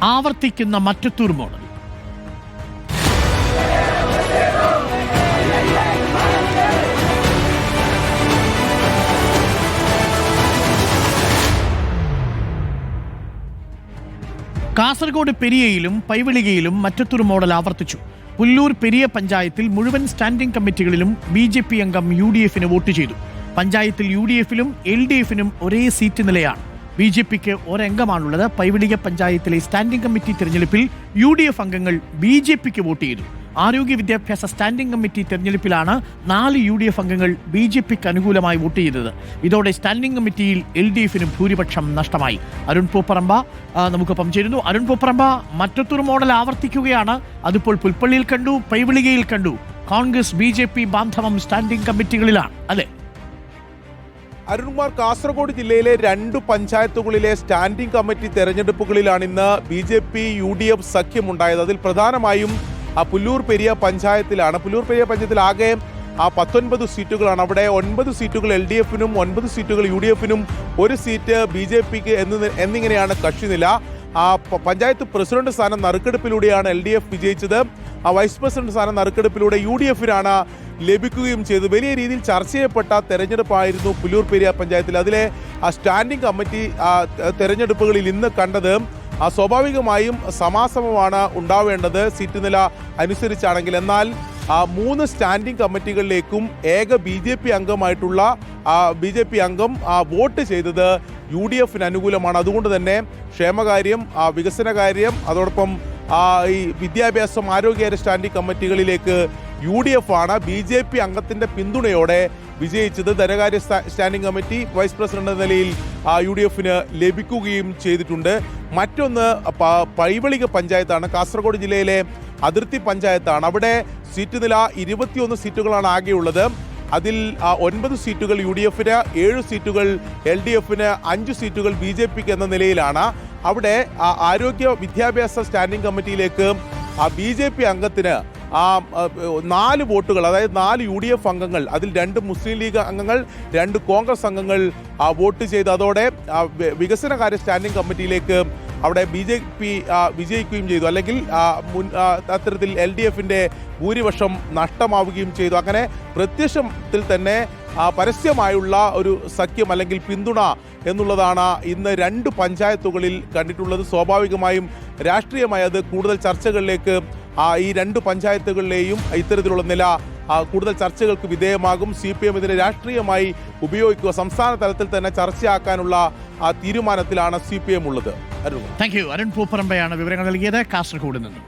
ആവർത്തിക്കുന്ന Mattathur model. Kasaragod പെരിയയിലും പൈവിളികയിലും Mattathur model ആവർത്തിച്ചു. പുല്ലൂർ പെരിയ പഞ്ചായത്തിൽ മുഴുവൻ സ്റ്റാൻഡിംഗ് കമ്മിറ്റികളിലും BJP അംഗം UDFന് വോട്ട് ചെയ്തു. പഞ്ചായത്തിൽ UDFിലും LDFിനും ഒരേ സീറ്റ് നിലയാണ്. BJPക്ക് ഒരംഗമാണുള്ളത്. പൈവിളിക പഞ്ചായത്തിലെ സ്റ്റാൻഡിംഗ് കമ്മിറ്റി തെരഞ്ഞെടുപ്പിൽ UDF അംഗങ്ങൾ BJPക്ക് വോട്ട് ചെയ്തു. ആരോഗ്യ വിദ്യാഭ്യാസ സ്റ്റാൻഡിംഗ് കമ്മിറ്റി തെരഞ്ഞെടുപ്പിലാണ് 4 UDF അംഗങ്ങൾ BJPക്ക് അനുകൂലമായി വോട്ട് ചെയ്തത്. ഇതോടെ സ്റ്റാൻഡിംഗ് കമ്മിറ്റിയിൽ LDFിന് ഭൂരിപക്ഷം നഷ്ടമായി. അരുൺ പൂപ്പറമ്പ നമുക്കൊപ്പം ചേരുന്നു. അരുൺ പൂപ്പറമ്പ, മറ്റത്തൂർ മോഡൽ ആവർത്തിക്കുകയാണ്. അതിപ്പോൾ പുൽപ്പള്ളിയിൽ കണ്ടു, പൈവിളികയിൽ കണ്ടു. കോൺഗ്രസ് BJP ബാന്ധവം സ്റ്റാൻഡിംഗ് കമ്മിറ്റികളിലാണ്, അല്ലേ? അരുൺകുമാർ, കാസർഗോഡ് ജില്ലയിലെ 2 പഞ്ചായത്തുകളിലെ സ്റ്റാൻഡിംഗ് കമ്മിറ്റി തെരഞ്ഞെടുപ്പുകളിലാണ് ഇന്ന് BJP UDF സഖ്യമുണ്ടായത്. അതിൽ പ്രധാനമായും പുല്ലൂർ പെരിയ പഞ്ചായത്തിലാണ്. പുല്ലൂർ പെരിയ പഞ്ചായത്തിൽ ആകെ 19 സീറ്റുകളാണ്. അവിടെ 9 സീറ്റുകൾ LDFിനും 9 സീറ്റുകൾ UDFിനും 1 സീറ്റ് BJPക്ക് എന്നിങ്ങനെയാണ് കക്ഷിനില. പഞ്ചായത്ത് പ്രസിഡന്റ് സ്ഥാനം നറുക്കെടുപ്പിലൂടെയാണ് LDF വിജയിച്ചത്. വൈസ് പ്രസിഡന്റ് സ്ഥാനം നറുക്കെടുപ്പിലൂടെ UDFിനാണ് ലഭിക്കുകയും ചെയ്തു. വലിയ രീതിയിൽ ചർച്ച ചെയ്യപ്പെട്ട തെരഞ്ഞെടുപ്പായിരുന്നു പുല്ലൂർ പെരിയ പഞ്ചായത്തിൽ. അതിലെ സ്റ്റാൻഡിംഗ് കമ്മിറ്റി തെരഞ്ഞെടുപ്പുകളിൽ ഇന്ന് കണ്ടത് സ്വാഭാവികമായും സമാസമമാണ് ഉണ്ടാവേണ്ടത് സീറ്റ് നില അനുസരിച്ചാണെങ്കിൽ. എന്നാൽ 3 സ്റ്റാൻഡിംഗ് കമ്മിറ്റികളിലേക്കും ഏക BJP അംഗമായിട്ടുള്ള BJP അംഗം വോട്ട് ചെയ്തത് UDFിന് അനുകൂലമാണ്. അതുകൊണ്ട് തന്നെ ക്ഷേമകാര്യം, വികസനകാര്യം, അതോടൊപ്പം ഈ വിദ്യാഭ്യാസം, ആരോഗ്യ സ്റ്റാൻഡിംഗ് കമ്മിറ്റികളിലേക്ക് UDF ആണ് BJP അംഗത്തിന്റെ പിന്തുണയോടെ വിജയിച്ചത്. ധനകാര്യ സ്റ്റാൻഡിംഗ് കമ്മിറ്റി വൈസ് പ്രസിഡന്റ് എന്ന നിലയിൽ UDFിന് ലഭിക്കുകയും ചെയ്തിട്ടുണ്ട്. മറ്റൊന്ന് പൈവിളിക പഞ്ചായത്താണ്. കാസർഗോഡ് ജില്ലയിലെ അതിർത്തി പഞ്ചായത്താണ്. അവിടെ സീറ്റ് നില 21 സീറ്റുകളാണ് ആകെയുള്ളത്. അതിൽ 9 സീറ്റുകൾ UDFിന്, 7 സീറ്റുകൾ LDFിന്, 5 സീറ്റുകൾ BJPക്ക് എന്ന നിലയിലാണ്. അവിടെ ആരോഗ്യ വിദ്യാഭ്യാസ സ്റ്റാൻഡിംഗ് കമ്മിറ്റിയിലേക്ക് BJP അംഗത്തിന് 4 വോട്ടുകൾ, അതായത് 4 UDF അംഗങ്ങൾ, അതിൽ 2 മുസ്ലിം ലീഗ് അംഗങ്ങൾ, 2 കോൺഗ്രസ് അംഗങ്ങൾ വോട്ട് ചെയ്ത് അതോടെ വികസനകാര്യ സ്റ്റാൻഡിംഗ് കമ്മിറ്റിയിലേക്ക് അവിടെ BJP വിജയിക്കുകയും ചെയ്തു. അല്ലെങ്കിൽ അത്തരത്തിൽ LDFിൻ്റെ ഭൂരിപക്ഷം നഷ്ടമാവുകയും ചെയ്തു. അങ്ങനെ പ്രത്യക്ഷത്തിൽ തന്നെ പരസ്യമായുള്ള ഒരു സഖ്യം അല്ലെങ്കിൽ പിന്തുണ എന്നുള്ളതാണ് ഇന്ന് 2 പഞ്ചായത്തുകളിൽ കണ്ടിട്ടുള്ളത്. സ്വാഭാവികമായും രാഷ്ട്രീയമായി അത് കൂടുതൽ ചർച്ചകളിലേക്ക് ഈ 2 പഞ്ചായത്തുകളിലെയും ഇത്തരത്തിലുള്ള നില കൂടുതൽ ചർച്ചകൾക്ക് വിധേയമാകും. CPM ഇതിനെ രാഷ്ട്രീയമായി ഉപയോഗിക്കുക, സംസ്ഥാന തലത്തിൽ തന്നെ ചർച്ചയാക്കാനുള്ള തീരുമാനത്തിലാണ് CPM ഉള്ളത്. Thank you. അരുൺ പൂപ്പറമ്പയാണ് വിവരങ്ങൾ നൽകിയത് കാസർഗോഡ് നിന്നും.